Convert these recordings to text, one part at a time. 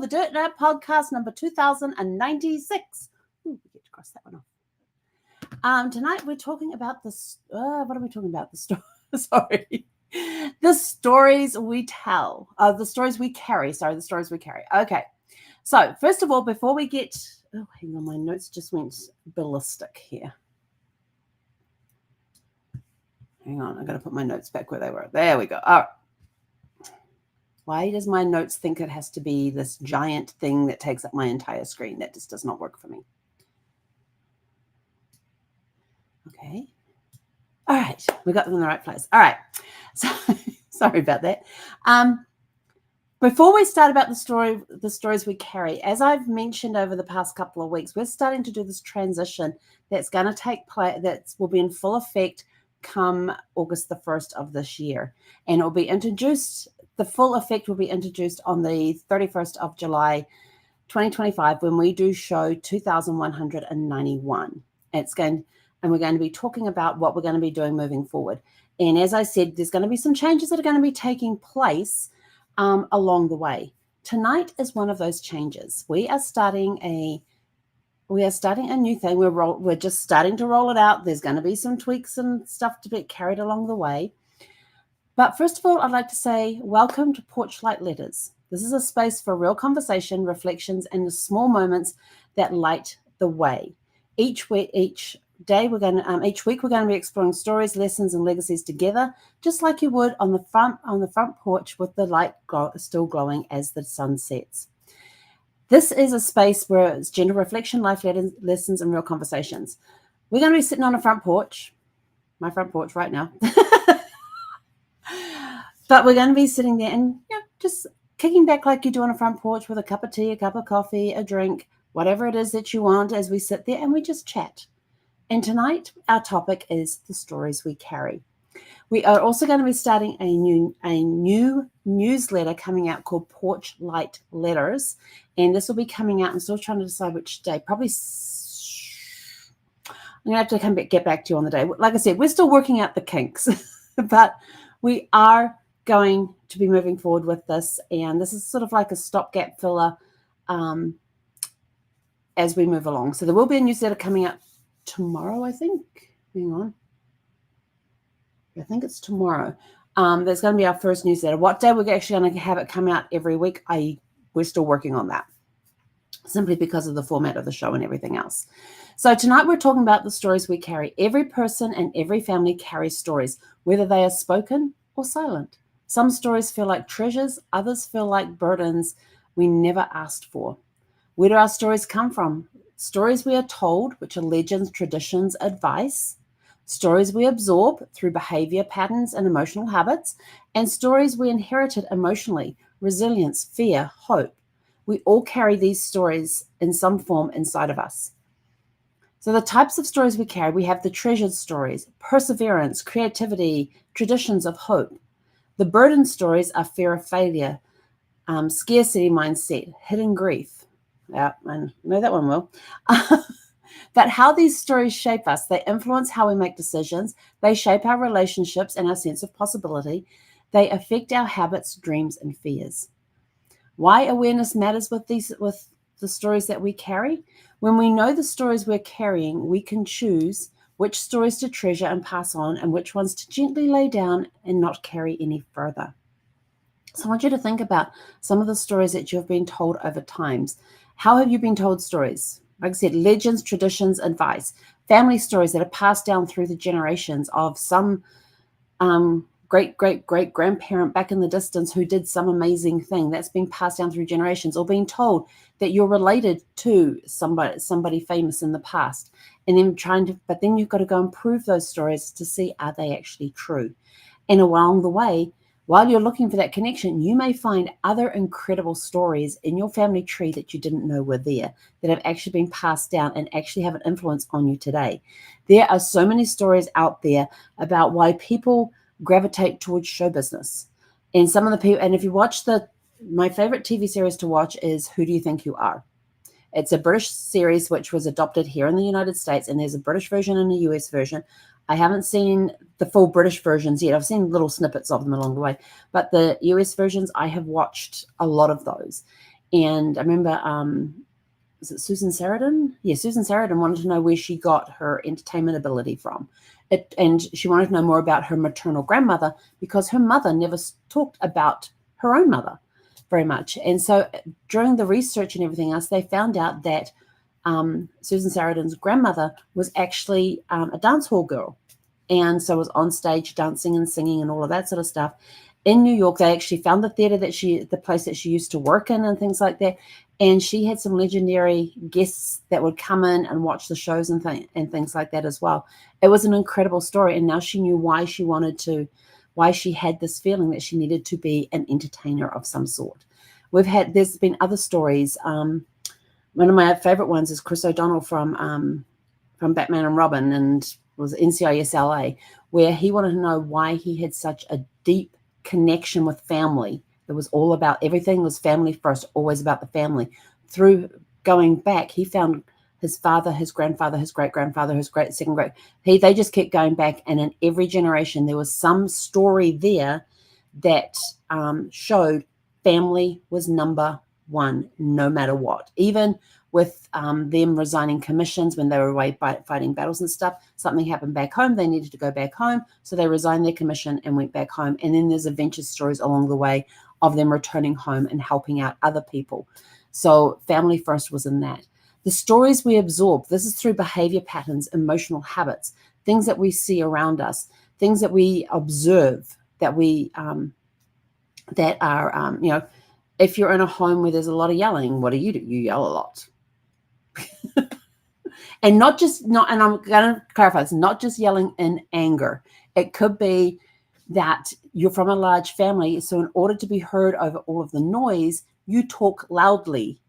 the Dirt Nerd podcast number 2096. Ooh, we get to cross that one off. Tonight we're talking about what are we talking about? Sorry. The stories we tell. The stories we carry. Sorry, the stories we carry. Okay. So first of all, before we get... Oh, hang on. My notes just went ballistic here. Hang on. I've got to put my notes back where they were. There we go. All right. Why does my notes think it has to be this giant thing that takes up my entire screen? That just does not work for me. Okay. All right. We got them in the right place. All right. So sorry about that. Before we start about the stories we carry, as I've mentioned over the past couple of weeks, we're starting to do this transition that's going to take place, that will be in full effect come August the 1st of this year. And it will be introduced... The full effect will be introduced on the 31st of July, 2025, when we do show 2191. And we're going to be talking about what we're going to be doing moving forward. And as I said, there's going to be some changes that are going to be taking place along the way. Tonight is one of those changes. We are starting a new thing. We're just starting to roll it out. There's going to be some tweaks and stuff to be carried along the way. But first of all, I'd like to say welcome to Porchlight Letters. This is a space for real conversation, reflections, and the small moments that light the way. Each week we're going to be exploring stories, lessons, and legacies together, just like you would on the front porch with the light still glowing as the sun sets. This is a space where it's gentle reflection, life lessons, and real conversations. We're going to be sitting on a front porch, my front porch right now. But we're going to be sitting there and just kicking back like you do on a front porch with a cup of tea, a cup of coffee, a drink, whatever it is that you want, as we sit there and we just chat. And tonight, our topic is the stories we carry. We are also going to be starting a new newsletter coming out called Porchlight Letters. And this will be coming out. I'm still trying to decide which day. Probably... I'm going to have to get back to you on the day. Like I said, we're still working out the kinks. But we are going to be moving forward with this, and this is sort of like a stopgap filler as we move along. So there will be a newsletter coming out tomorrow, I think. Hang on. I think it's tomorrow. There's going to be our first newsletter. What day we're actually going to have it come out every week, we're still working on that, simply because of the format of the show and everything else. So tonight we're talking about the stories we carry. Every person and every family carries stories, whether they are spoken or silent. Some stories feel like treasures, others feel like burdens we never asked for. Where do our stories come from? Stories we are told, which are legends, traditions, advice. Stories we absorb through behavior patterns and emotional habits. And stories we inherited emotionally, resilience, fear, hope. We all carry these stories in some form inside of us. So the types of stories we carry, we have the treasured stories, perseverance, creativity, traditions of hope. The burden stories are fear of failure, scarcity mindset, hidden grief. Yeah, I know that one well. But how these stories shape us, they influence how we make decisions. They shape our relationships and our sense of possibility. They affect our habits, dreams, and fears. Why awareness matters with the stories that we carry? When we know the stories we're carrying, we can choose which stories to treasure and pass on, and which ones to gently lay down and not carry any further. So I want you to think about some of the stories that you've been told over times. How have you been told stories? Like I said, legends, traditions, advice, family stories that are passed down through the generations of some great-great-great-grandparent back in the distance who did some amazing thing that's been passed down through generations, or being told that you're related to somebody famous in the past, and then but then you've got to go and prove those stories to see, are they actually true? And along the way, while you're looking for that connection, you may find other incredible stories in your family tree that you didn't know were there, that have actually been passed down and actually have an influence on you today. There are so many stories out there about why people gravitate towards show business. And some of the people, and if you watch my favorite TV series to watch is Who Do You Think You Are? It's a British series which was adopted here in the United States, and there's a British version and a US version. I haven't seen the full British versions yet. I've seen little snippets of them along the way, but the US versions, I have watched a lot of those. And I remember, was it Susan Sarandon? Yeah, Susan Sarandon wanted to know where she got her entertainment ability from. And she wanted to know more about her maternal grandmother because her mother never talked about her own mother very much. And so during the research and everything else, they found out that Susan Sarandon's grandmother was actually a dance hall girl. And so was on stage dancing and singing and all of that sort of stuff. In New York, they actually found the theater the place that she used to work in and things like that. And she had some legendary guests that would come in and watch the shows and things like that as well. It was an incredible story. And now she knew why she had this feeling that she needed to be an entertainer of some sort. There's been other stories. One of my favorite ones is Chris O'Donnell from Batman and Robin, and was NCIS LA, where he wanted to know why he had such a deep connection with family. It was all about, everything was family first, always about the family. Through going back, he found his father, his grandfather, his great-grandfather, his second great. They just kept going back, and in every generation, there was some story there that showed family was number one, no matter what. Even with them resigning commissions when they were away fighting battles and stuff, something happened back home. They needed to go back home, so they resigned their commission and went back home. And then there's adventure stories along the way of them returning home and helping out other people. So family first was in that. The stories we absorb, this is through behavior patterns, emotional habits, things that we see around us, things that we observe, that we that are if you're in a home where there's a lot of yelling, what do? You yell a lot. And and I'm going to clarify, it's not just yelling in anger. It could be that you're from a large family, so in order to be heard over all of the noise, you talk loudly.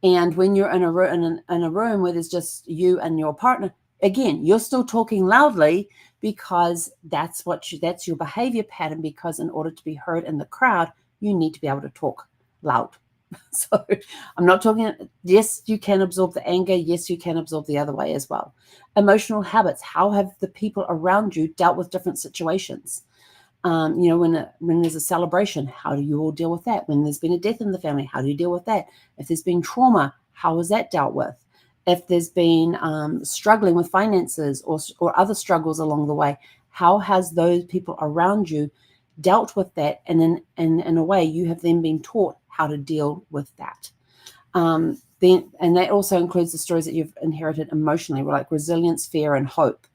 And when you're in a room where there's just you and your partner, again, you're still talking loudly because that's your behavior pattern, because in order to be heard in the crowd, you need to be able to talk loud. So I'm not talking, yes, you can absorb the anger. Yes, you can absorb the other way as well. Emotional habits. How have the people around you dealt with different situations? When there's a celebration, how do you all deal with that? When there's been a death in the family, how do you deal with that? If there's been trauma, how is that dealt with? If there's been struggling with finances or other struggles along the way, how has those people around you dealt with that? And in a way, you have then been taught how to deal with that. And that also includes the stories that you've inherited emotionally, like resilience, fear, and hope.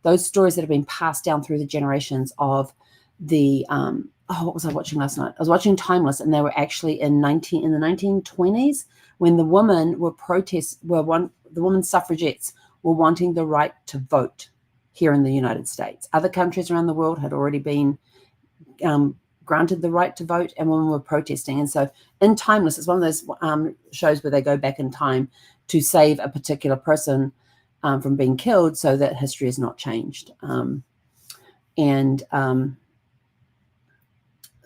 Those stories that have been passed down through the generations of the what was I watching last night? I was watching Timeless, and they were actually in the 1920s when the women were the women suffragettes were wanting the right to vote here in the United States. Other countries around the world had already been granted the right to vote, and women were protesting. And so in Timeless, it's one of those shows where they go back in time to save a particular person from being killed so that history is not changed.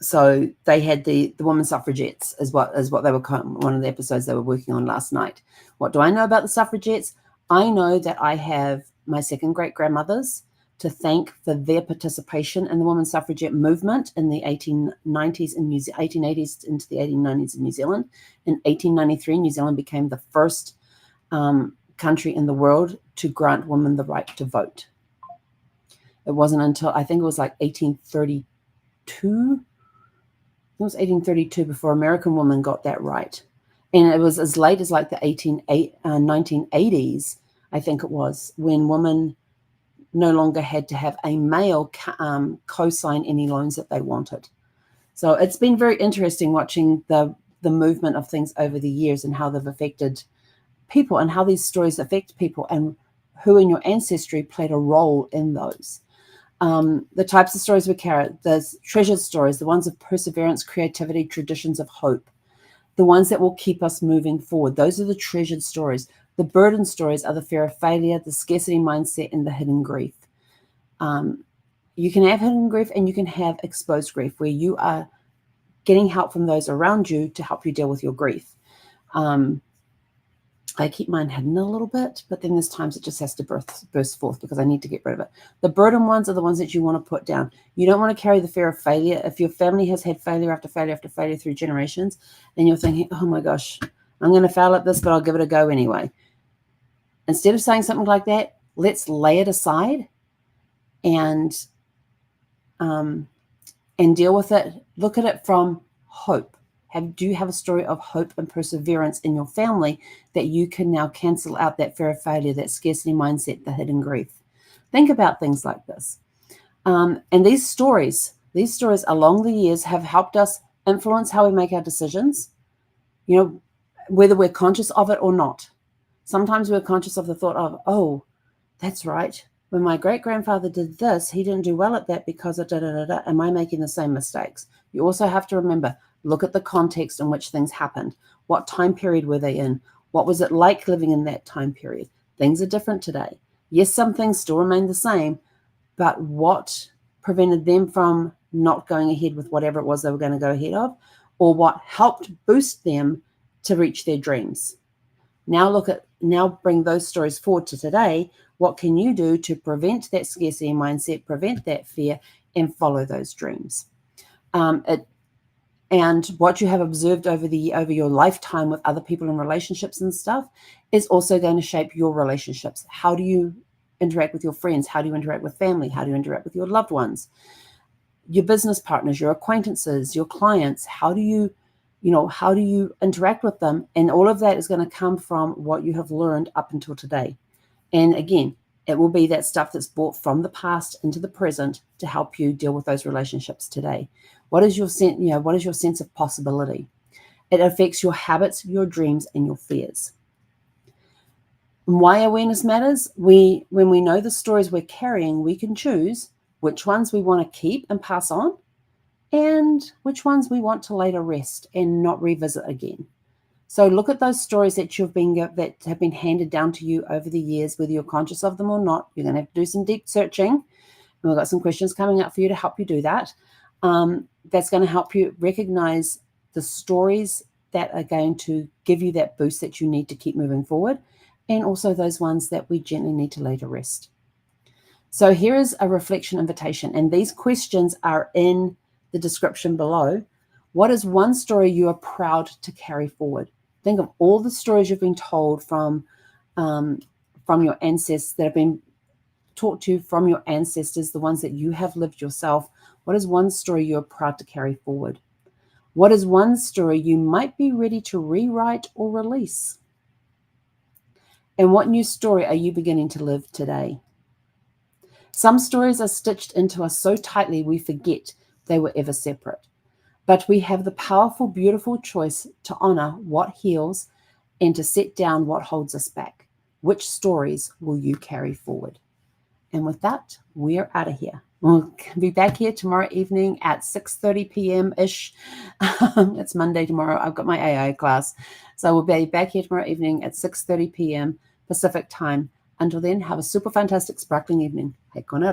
So they had the women suffragettes is what they were, one of the episodes they were working on last night. What do I know about the suffragettes? I know that I have my second great grandmothers to thank for their participation in the women's suffragette movement in the 1880s into the 1890s in New Zealand. In 1893, New Zealand became the first country in the world to grant women the right to vote. It wasn't until, I think it was like 1832. It was 1832 before American women got that right. And it was as late as like the 1980s, I think it was, when women no longer had to have a male co-sign any loans that they wanted. So it's been very interesting watching the movement of things over the years and how they've affected people and how these stories affect people and who in your ancestry played a role in those. The types of stories we carry, there's treasured stories, the ones of perseverance, creativity, traditions of hope, the ones that will keep us moving forward. Those are the treasured stories. The burden stories are the fear of failure, the scarcity mindset, and the hidden grief. You can have hidden grief and you can have exposed grief, where you are getting help from those around you to help you deal with your grief. I keep mine hidden a little bit, but then there's times it just has to burst forth because I need to get rid of it. The burden ones are the ones that you want to put down. You don't want to carry the fear of failure. If your family has had failure after failure after failure through generations, and you're thinking, oh my gosh, I'm going to fail at this, but I'll give it a go anyway. Instead of saying something like that, let's lay it aside and deal with it. Look at it from hope. Do you have a story of hope and perseverance in your family that you can now cancel out that fear of failure, that scarcity mindset, the hidden grief? Think about things like this. And these stories along the years have helped us influence how we make our decisions, whether we're conscious of it or not. Sometimes we're conscious of the thought of, oh, that's right. When my great-grandfather did this, he didn't do well at that because of da-da-da-da. Am I making the same mistakes? You also have to remember, look at the context in which things happened. What time period were they in? What was it like living in that time period? Things are different today. Yes, some things still remain the same, but what prevented them from not going ahead with whatever it was they were going to go ahead of, or what helped boost them to reach their dreams? Now bring those stories forward to today. What can you do to prevent that scarcity mindset, prevent that fear, and follow those dreams? And what you have observed over your lifetime with other people in relationships and stuff is also going to shape your relationships. How do you interact with your friends? How do you interact with family? How do you interact with your loved ones? Your business partners, your acquaintances, your clients? How do you interact with them? And all of that is going to come from what you have learned up until today. And again, it will be that stuff that's brought from the past into the present to help you deal with those relationships today. What is your sense of possibility? It affects your habits, your dreams, and your fears. And why awareness matters? When we know the stories we're carrying, we can choose which ones we want to keep and pass on, and which ones we want to later rest and not revisit again. So look at those stories that have been handed down to you over the years, whether you're conscious of them or not. You're going to have to do some deep searching. And we've got some questions coming up for you to help you do that. That's going to help you recognize the stories that are going to give you that boost that you need to keep moving forward, and also those ones that we gently need to lay to rest. So here is a reflection invitation, and these questions are in the description below. What is one story you are proud to carry forward? Think of all the stories you've been told from your ancestors, that have been taught to you from your ancestors, the ones that you have lived yourself. What is one story you're proud to carry forward? What is one story you might be ready to rewrite or release? And what new story are you beginning to live today? Some stories are stitched into us so tightly we forget they were ever separate. But we have the powerful, beautiful choice to honor what heals and to set down what holds us back. Which stories will you carry forward? And with that, we're out of here. We'll be back here tomorrow evening at 6:30 p.m.-ish. It's Monday tomorrow. I've got my AI class. So we'll be back here tomorrow evening at 6:30 p.m. Pacific time. Until then, have a super fantastic, sparkling evening. Hei kona.